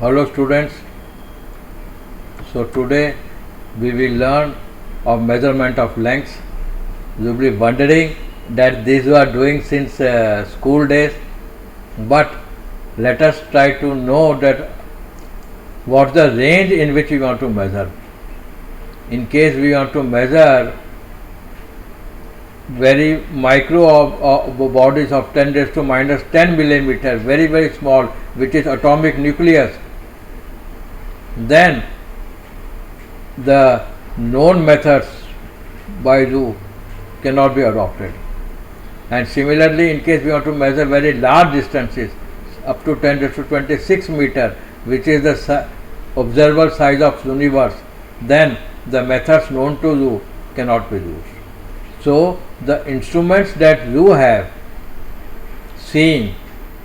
Hello students, so today we will learn of measurement of lengths. You will be wondering that these we are doing since school days, but let us try to know that what the range in which we want to measure. In case we want to measure very micro of bodies of 10 raised to minus 10 millimeter, very small, which is atomic nucleus, then the known methods by you cannot be adopted. And similarly, in case we want to measure very large distances up to 10 raised to 26 meter, which is the observable size of universe, then the methods known to you cannot be used. So the instruments that you have seen,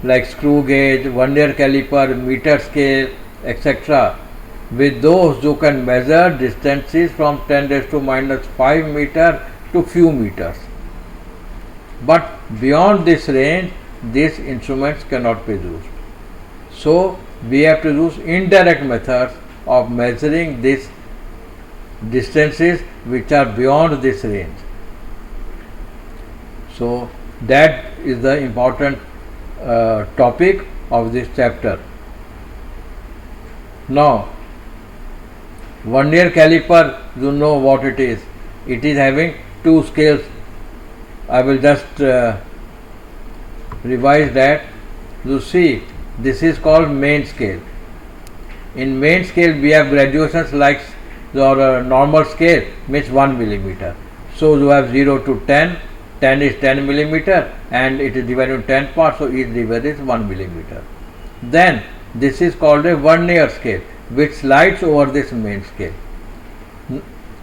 like screw gauge, vernier caliper, meter scale, etc., with those you can measure distances from 10 raised to minus 5 meter to few meters. But beyond this range, these instruments cannot be used. So we have to use indirect methods of measuring these distances which are beyond this range. So that is the important topic of this chapter. Now, vernier caliper, you know what it is. It is having two scales. I will just revise that. You see, this is called main scale. In main scale, we have graduations like your normal scale means 1 millimeter. So you have 0 to 10. 10 is 10 millimeter and it is divided into 10 parts, so each division is 1 millimeter. Then this is called a vernier scale, which slides over this main scale.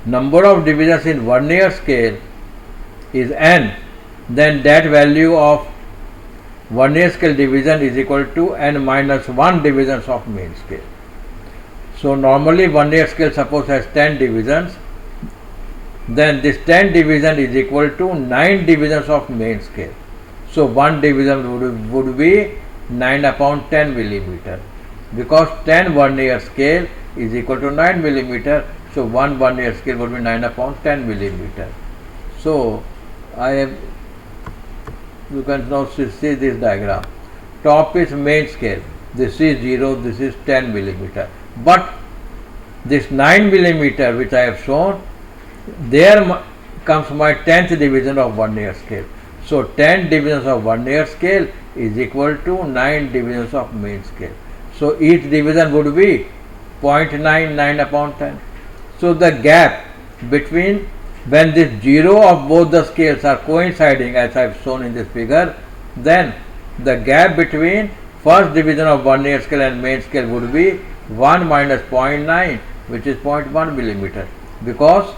Number of divisions in vernier scale is n, then that value of vernier scale division is equal to n minus 1 divisions of main scale. So normally vernier scale suppose has 10 divisions, then this 10 division is equal to 9 divisions of main scale. So 1 division would be 9 upon 10 millimeter, because 10 vernier scale is equal to 9 millimeter. So 1 vernier scale would be 9 upon 10 millimeter. So you can now see this diagram. Top is main scale. This is 0, this is 10 millimeter. But this 9 millimeter which I have shown, there comes my 10th division of vernier scale. So 10 divisions of vernier scale is equal to 9 divisions of main scale. So each division would be 0.99 upon 10. So the gap between when this 0 of both the scales are coinciding, as I have shown in this figure, then the gap between first division of vernier scale and main scale would be 1 minus 0.9, which is 0.1 millimeter, because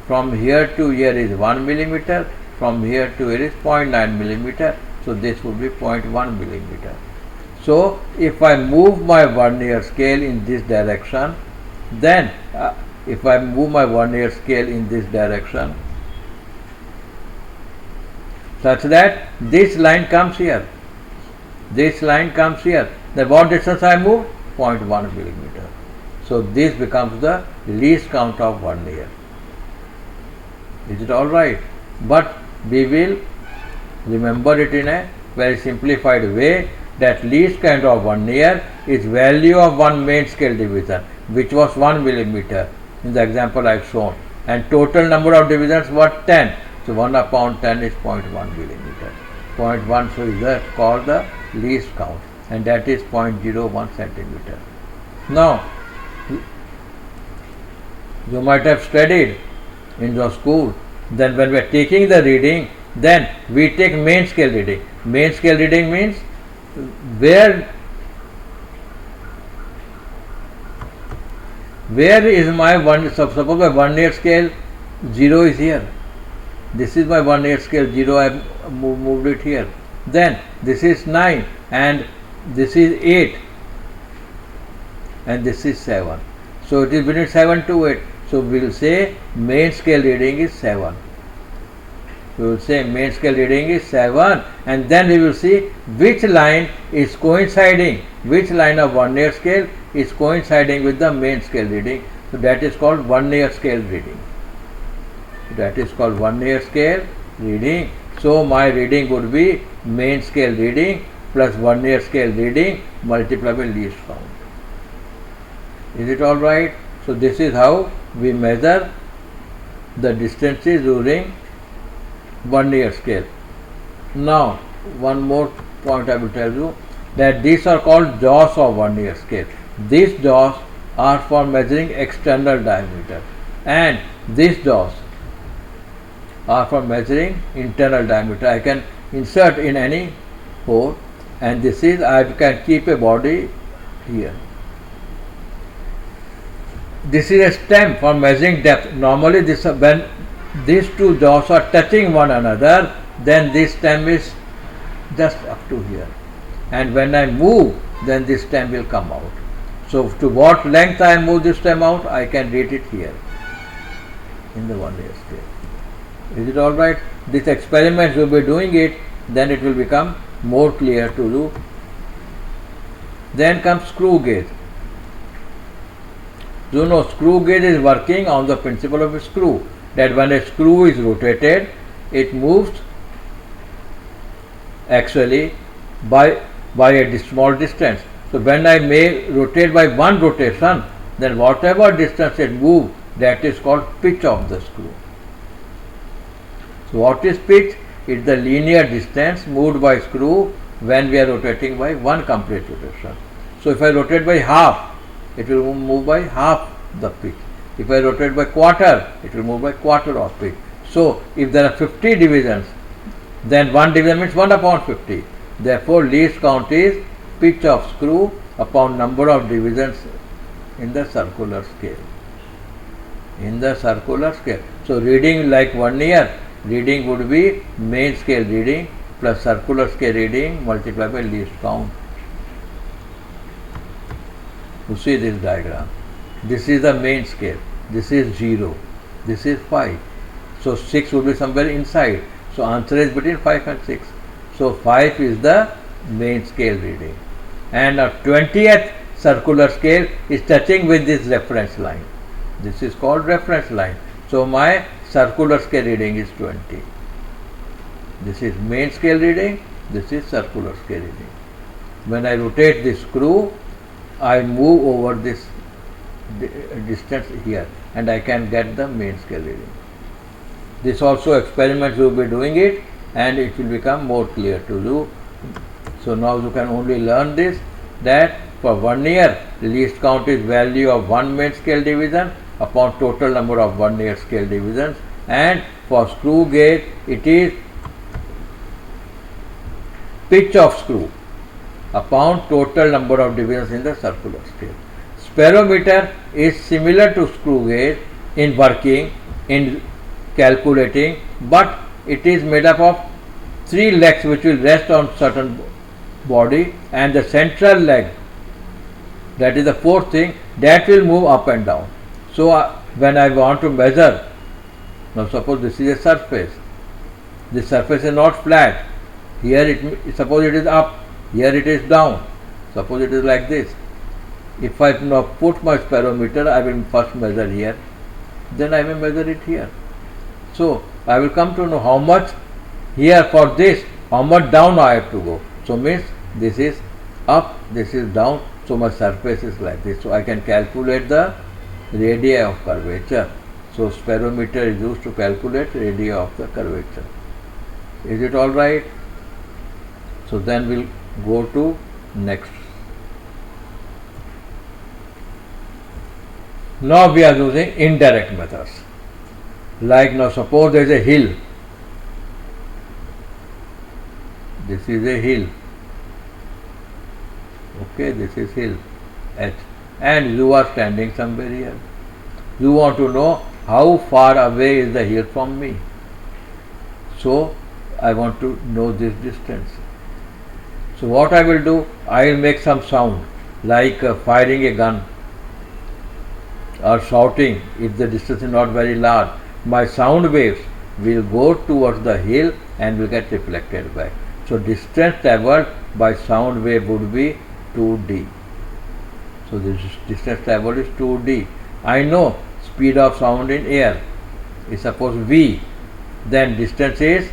from here to here is 1 millimeter, from here to here is 0.9 millimeter, so this would be 0.1 millimeter. So if I move my vernier scale in this direction, then if I move my vernier scale in this direction such that this line comes here, this line comes here, then what distance I move? 0.1 millimeter. So this becomes the least count of vernier. Is it all right? But we will remember it in a very simplified way, that least count of vernier is value of one main scale division, which was 1 millimeter in the example I have shown, and total number of divisions were 10. So 1 upon 10 is 0.1 millimeter. 0.1 so is called the least count, and that is 0.01 centimeter. Now you might have studied in your school, then when we are taking the reading, then we take main scale reading. Main scale reading means where is my suppose my vernier scale 0 is here. This is my vernier scale 0, I have moved it here. Then this is 9 and this is 8 and this is 7. So it is between 7 to 8. So we will say main scale reading is 7. We will say main scale reading is 7, and then we will see which line is coinciding, which line of 1 year scale is coinciding with the main scale reading. So that is called 1 year scale reading. That is called 1 year scale reading. So my reading would be main scale reading plus 1 year scale reading multiplied by least count. Is it all right? So this is how we measure the distances during 1 year scale. Now one more point I will tell you, that these are called jaws of 1 year scale. These jaws are for measuring external diameter, and these jaws are for measuring internal diameter. I can insert in any hole, and this is, I can keep a body here. This is a stem for measuring depth. Normally this, when these two jaws are touching one another, then this stem is just up to here, and when I move, then this stem will come out. So to what length I move this stem out, I can read it here in the 1 year scale. Is it all right? This experiment will be doing it, then it will become more clear to you. Then comes screw gauge. You know, screw gauge is working on the principle of a screw, that when a screw is rotated, it moves actually by a small distance. So when I may rotate by one rotation, then whatever distance it moves, that is called pitch of the screw. So what is pitch? It is the linear distance moved by screw when we are rotating by one complete rotation. So if I rotate by half, it will move by half the pitch. If I rotate by quarter, it will move by quarter of pitch. So if there are 50 divisions, then one division means 1 upon 50. Therefore least count is pitch of screw upon number of divisions in the circular scale. In the circular scale. So reading like 1 year, reading would be main scale reading plus circular scale reading multiplied by least count. You see this diagram. This is the main scale. This is 0. This is 5. So 6 would be somewhere inside. So answer is between 5 and 6. So 5 is the main scale reading. And a 20th circular scale is touching with this reference line. This is called reference line. So my circular scale reading is 20. This is main scale reading. This is circular scale reading. When I rotate this screw, I move over this distance here, and I can get the main scale reading. This also experiments will be doing it, and it will become more clear to you. So now you can only learn this, that for 1 year least count is value of one main scale division upon total number of 1 year scale divisions, and for screw gauge it is pitch of screw upon total number of divisions in the circular scale. Spirometer is similar to screw gauge in working, in calculating, but it is made up of 3 legs which will rest on certain body, and the central leg, that is the 4th thing, that will move up and down. So when I want to measure, now suppose this is a surface, this surface is not flat, here suppose it is up, here it is down, suppose it is like this. If I now put my spirometer, I will first measure here, then I will measure it here. So I will come to know how much here for this, how much down I have to go. So means this is up, this is down, so my surface is like this. So I can calculate the radii of curvature. So spirometer is used to calculate radii of the curvature. Is it all right? So then we'll go to next. Now we are using indirect methods. Like now suppose there is a hill. This is a hill. Okay, this is hill H, and you are standing somewhere here. You want to know how far away is the hill from me. So I want to know this distance. So what I will do, I will make some sound like firing a gun or shouting if the distance is not very large. My sound waves will go towards the hill and will get reflected back. So distance travelled by sound wave would be 2d. So this distance travelled is 2d. I know speed of sound in air is suppose v, then distance is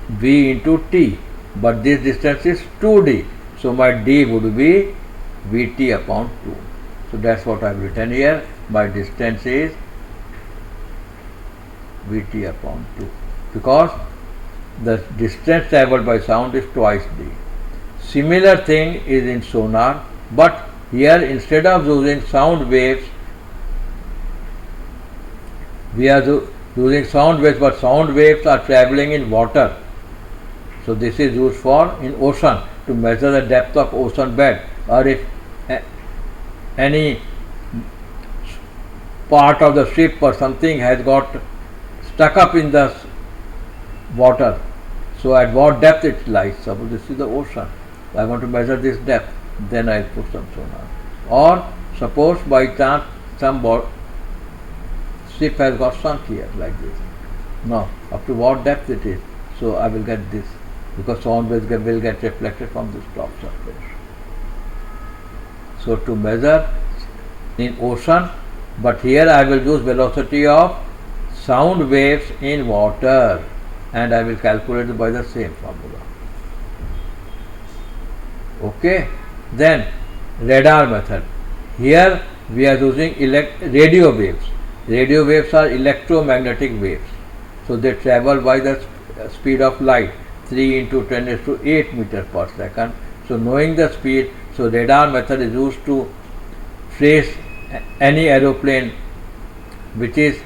v into t, but this distance is 2d. So my d would be vt upon 2. So that's what I have written here. My distance is vt upon 2 because the distance travelled by sound is twice d. Similar thing is in sonar, but here instead of using sound waves, we are using sound waves, but sound waves are travelling in water. So this is used for in ocean to measure the depth of ocean bed, or if any part of the ship or something has got stuck up in the water. So at what depth it lies. Suppose this is the ocean. I want to measure this depth. Then I put some sonar. Or suppose by chance some ship has got sunk here like this. Now up to what depth it is. So I will get this because sound waves will get reflected from this top surface. So to measure in ocean, but here I will use velocity of sound waves in water and I will calculate it by the same formula. Okay. Then radar method. Here we are using radio waves. Radio waves are electromagnetic waves. So they travel by the speed of light, 3 into 10 raised to 8 meters per second. So knowing the speed, so radar method is used to trace any aeroplane which is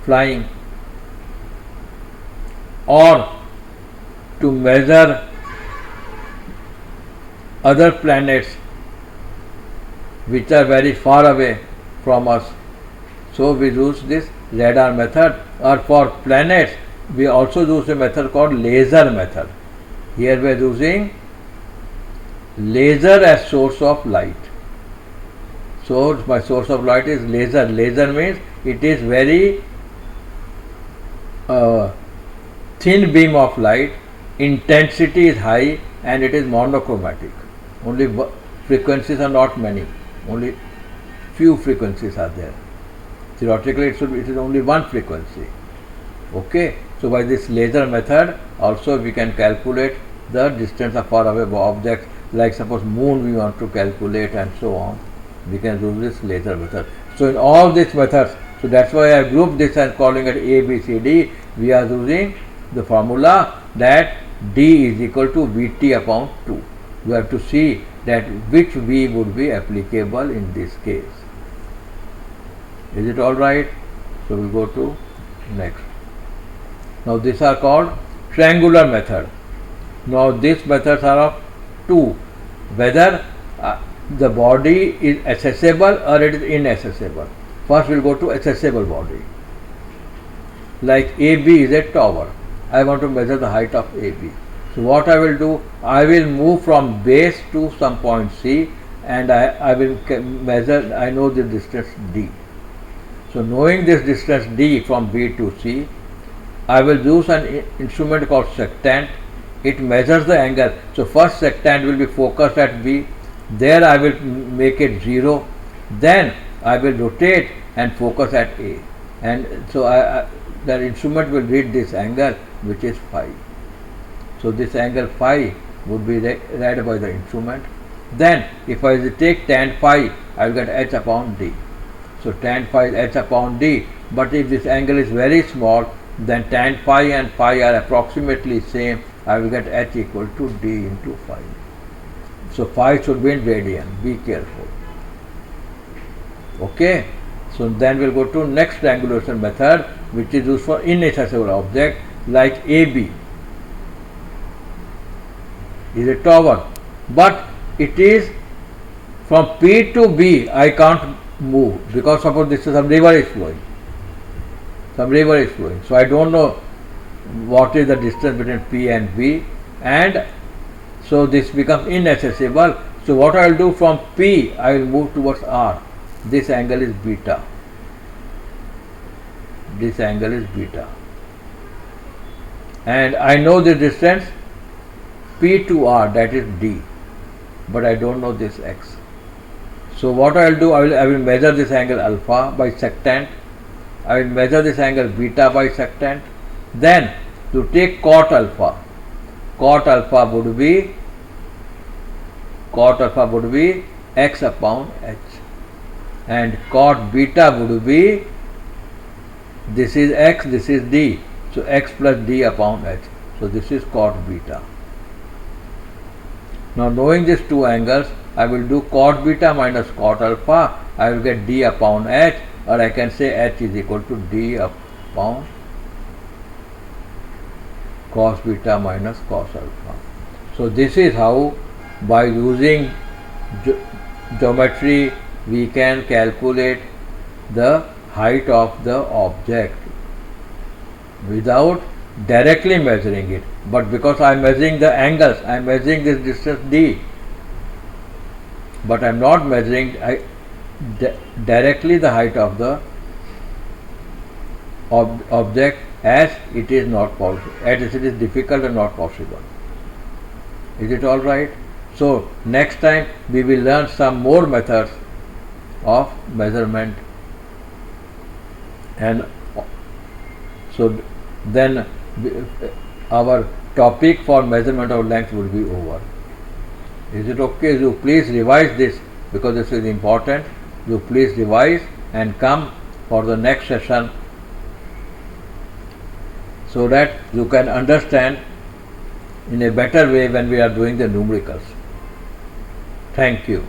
flying, or to measure other planets which are very far away from us. So we use this radar method, or for planets we also use a method called laser method. Here we are using laser as source of light. So my source of light is laser. Laser means it is very thin beam of light, intensity is high and it is monochromatic. Only frequencies are not many, only few frequencies are there. Theoretically it is only one frequency. Okay, so by this laser method also we can calculate the distance of far away objects, like suppose moon we want to calculate and so on. We can use this laser method. So in all these methods, so that's why I grouped this and calling it A, B, C, D. We are using the formula that D is equal to Vt upon 2. You have to see that which V would be applicable in this case. Is it all right? So we go to next. Now these are called triangular method. Now these methods are of two, whether the body is accessible or it is inaccessible. First we will go to accessible body. Like AB is a tower. I want to measure the height of AB. So what I will do, I will move from base to some point C and I will measure, I know the distance D. So knowing this distance D from B to C, I will use an instrument called sectant. It measures the angle. So first sectant will be focused at B. There I will make it 0. Then I will rotate and focus at A. And so the instrument will read this angle, which is phi. So this angle phi would be read by the instrument. Then if I take tan phi, I will get h upon d. So tan phi is h upon d. But if this angle is very small, then tan phi and phi are approximately same. I will get h equal to d into phi. So phi should be in radian. Be careful. Okay. So then we'll go to next triangulation method, which is used for inaccessible object like AB. Is a tower, but it is from P to B. I can't move because suppose this is some river is flowing. Some river is flowing. So I don't know what is the distance between P and B, and so this becomes inaccessible. So what I will do, from P I will move towards R. This angle is beta. this angle is beta. And I know the distance P to R, that is D, but I don't know this x. So what I will do, I will measure this angle alpha by secant, I will measure this angle beta by secant. Then to take cot alpha would be x upon h, and cot beta would be, this is x, this is d, so x plus d upon h. So this is cot beta. Now knowing these two angles, I will do cot beta minus cot alpha, I will get d upon h, or I can say h is equal to d upon cos beta minus cos alpha. So this is how, by using geometry, we can calculate the height of the object without directly measuring it. But because I am measuring the angles, I am measuring this distance d, but I am not measuring directly the height of the object, as it is not possible, as it is difficult and not possible. Is it all right? So next time we will learn some more methods of measurement, and so then our topic for measurement of length will be over. Is it okay? You please revise this, because this is important. You please revise and come for the next session, so that you can understand in a better way when we are doing the numericals. Thank you.